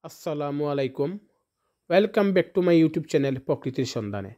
আসসালামু আলাইকুম। Welcome back to my YouTube channel প্রকৃতির সন্ধানে।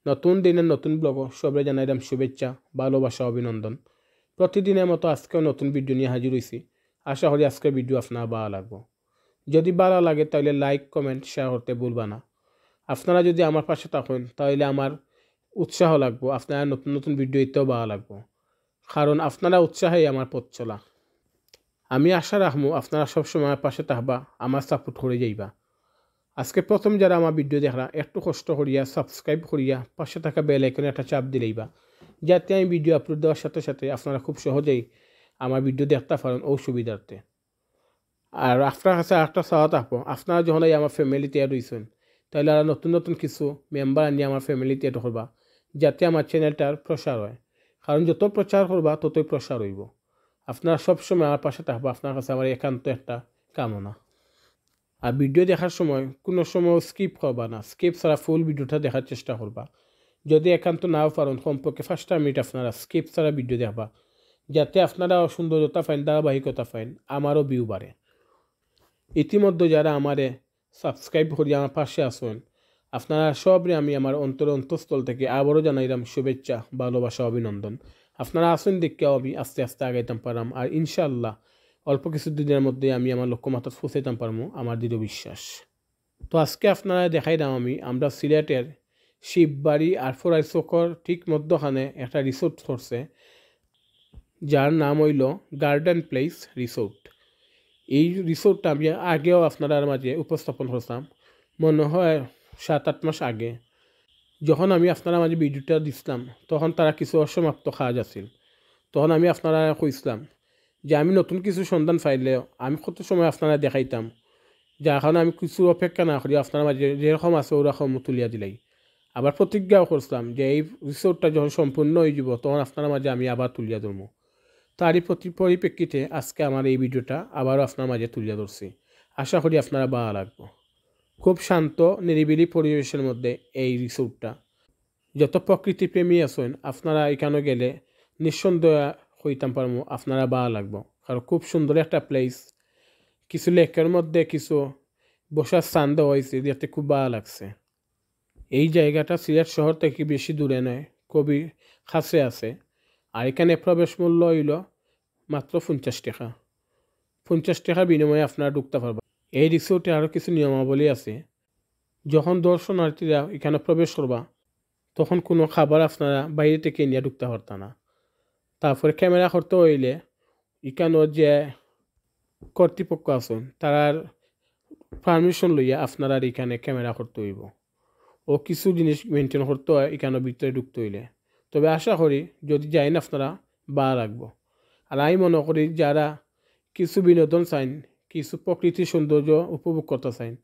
নতুন দিনের নতুন ব্লগ সবাই জানাইলাম শুভেচ্ছা, ভালোবাসা, অভিনন্দন। প্রতিদিনের মতো আজকেও নতুন ভিডিও নিয়ে হাজির হয়েছি। আশা করি আজকের ভিডিও আপনার ভালো লাগবে। যদি ভালো লাগে তাহলে লাইক, কমেন্ট, শেয়ার করতে ভুলবা না। আপনারা যদি আমার পাশে থাকেন তাহলে আমার উৎসাহ লাগবো, আপনারা নতুন নতুন ভিডিও দিতেও ভালো লাগবো, কারণ আপনারা উৎসাহেই আমার পথ চলা। আমি আশা রাখবো আপনারা সবসময় আমার পাশে থাকবা, আমার সাপোর্ট করে যাইবা। আজকে প্রথম যারা আমার ভিডিও দেখরা একটু কষ্ট করিয়া সাবস্ক্রাইব করিয়া পাশে থাকা বেল আইকনে একটা চাপ দিলেইবা, যাতে আমি ভিডিও আপলোড দেওয়ার সাথে সাথে আপনারা খুব সহজেই আমার ভিডিও দেখতে পারেন ও সুবিধার্থে। আর আপনার কাছে একটা চাওয়া থাকবো, আপনারা যখন এই আমার ফ্যামিলিতে অ্যাড হয়েছেন তাহলে আর নতুন নতুন কিছু মেম্বার আনিয়ে আমার ফ্যামিলিতে অ্যাড করবা, যাতে আমার চ্যানেলটার প্রসার হয়। কারণ যত প্রচার করবা ততই প্রসার হইব। আপনারা সবসময় আমার পাশে থাকবো, আপনার কাছে আমার একান্ত একটা কামনা। আর ভিডিও দেখার সময় কোনো সময় স্কিপ করবা না, স্কিপ ছাড়া ফুল ভিডিওটা দেখার চেষ্টা করবা। যদি একান্ত নাও পারেন কমপক্ষে 5টা মিনিট আপনারা স্কিপ ছাড়া ভিডিও দেখবা, যাতে আপনারা সৌন্দর্যতা পাইন, ধারাবাহিকতা পাইন, আমারও ভিউ বাড়ে। ইতিমধ্যে যারা আমারে সাবস্ক্রাইব করি আমার পাশে আসেন, আপনারা সবরে আমি আমার অন্তঃস্থল থেকে আবারও জানাইলাম শুভেচ্ছা, ভালোবাসা, অভিনন্দন। আপনারা আসুন দেখে আমি আস্তে আস্তে আগাইতাম পারাম, আর ইনশাআল্লাহ অল্প কিছু দিনের মধ্যে আমি আমার লক্ষ্যমাত্রা পৌঁছাইতাম পারবো, আমার দৃঢ় বিশ্বাস। তো আজকে আপনারা দেখাইলাম আমরা সিলেটের শিববাড়ি আর ফরাই চকর ঠিক মধ্যখানে একটা রিসোর্ট করছে, যার নাম হইল গার্ডেন প্লেস রিসোর্ট। এই রিসোর্টটা আমি আগেও আপনার মাঝে উপস্থাপন করতাম, মনে হয় 7-8 মাস আগে। যখন আমি আপনারা মাঝে ভিডিওটা দিছিলাম তখন তারা কিছু অসমাপ্ত কাজ আছিল। তখন আমি আপনারা কইছিলাম যে আমি নতুন কিছু সন্ধান পাইলেও আমি কত সময় আপনারা দেখাইতাম, যার কারণে আমি কিছু অপেক্ষা না করি আপনার মাঝে যেরকম আছে ওরকম তুলিয়া দিলাই। আবার প্রতিজ্ঞাও করছিলাম যে এই রিসোর্টটা যখন সম্পূর্ণ হয়ে যাব তখন আপনার মাঝে আমি আবার তুলিয়া ধরবো। তারই পরিপ্রেক্ষিতে আজকে আমার এই ভিডিওটা আবারও আপনার মাঝে তুলিয়া ধরছি। আশা করি আপনারা ভালো লাগবে। খুব শান্ত নিরিবিলি পরিবেশের মধ্যে এই রিসোর্টটা। যত প্রকৃতিপ্রেমী আছেন আপনারা এখানে গেলে নিঃসন্দেহে হইতাম পারবো আপনারা ভালো লাগবো, কারণ খুব সুন্দর একটা প্লেস। কিছু লেকের মধ্যে কিছু বসার স্থান দেওয়া হয়েছে, যাতে খুব ভালো লাগছে। এই জায়গাটা সিলেট শহর থেকে বেশি দূরে নয়, খুবই কাছে আছে। আর এখানে প্রবেশ মূল্য হইল মাত্র 50 টাকা। 50 টাকার বিনিময়ে আপনারা ঢুকতে পারবেন। এই রিসোর্টে আরও কিছু নিয়মাবলী আছে। যখন দর্শনার্থীরা এখানে প্রবেশ করবা তখন কোনো খাবার আপনারা বাইরে থেকে নিয়ে ঢুকতে পারত না। তারপরে ক্যামেরা করতে হইলে এখানে যে কর্তৃপক্ষ আছেন তারার পারমিশন লইয়া আপনারা এখানে ক্যামেরা করতে হইব, ও কিছু জিনিস মেনটেন করতে হয় এখানে ভিতরে ঢুকতে হইলে। তবে আশা করি যদি যাই না আপনারা ভালো লাগবো। আর আমি মনে করি যারা কিছু বিনোদন চাইন, কিছু প্রকৃতির সৌন্দর্য উপভোগ করতে চাইন,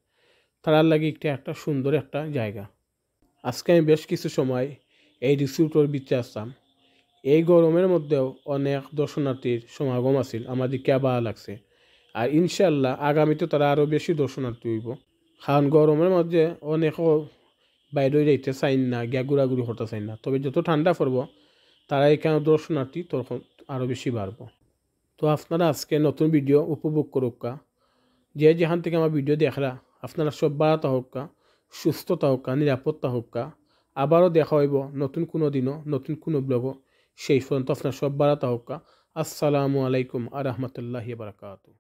তারার লাগে একটা সুন্দর একটা জায়গা। আজকে আমি বেশ কিছু সময় এই রিসোর্টের ভিতরে আসলাম। এই গরমের মধ্যেও অনেক দর্শনার্থীর সমাগম আছিল, আমাদেরকে ভালো লাগছে। আর ইনশাল্লাহ আগামীতে তারা আরও বেশি দর্শনার্থী হইব, কারণ গরমের মধ্যে অনেকও বাইরে যাইতে চাইন না, গিয়া ঘোরাঘুরি করতে চাইন না। তবে যত ঠান্ডা পড়ব তারা এখানে দর্শনার্থী তখন আরও বেশি বাড়ব। তো আপনারা আজকে নতুন ভিডিও উপভোগ করুকা, যে যেখান থেকে আমার ভিডিও দেখরা আপনারা সব বাড়াতে হোক্কা, সুস্থতা হোক্কা, নিরাপত্তা হোক্কা। আবারও দেখা হইব নতুন কোনো দিনও, নতুন কোনো ব্লগও। সেই পর্যন্ত আপনার সব বাড়াতে হোক্কা। আসসালামু আলাইকুম আ রহমতুল্লাহি বারাকাতুহু।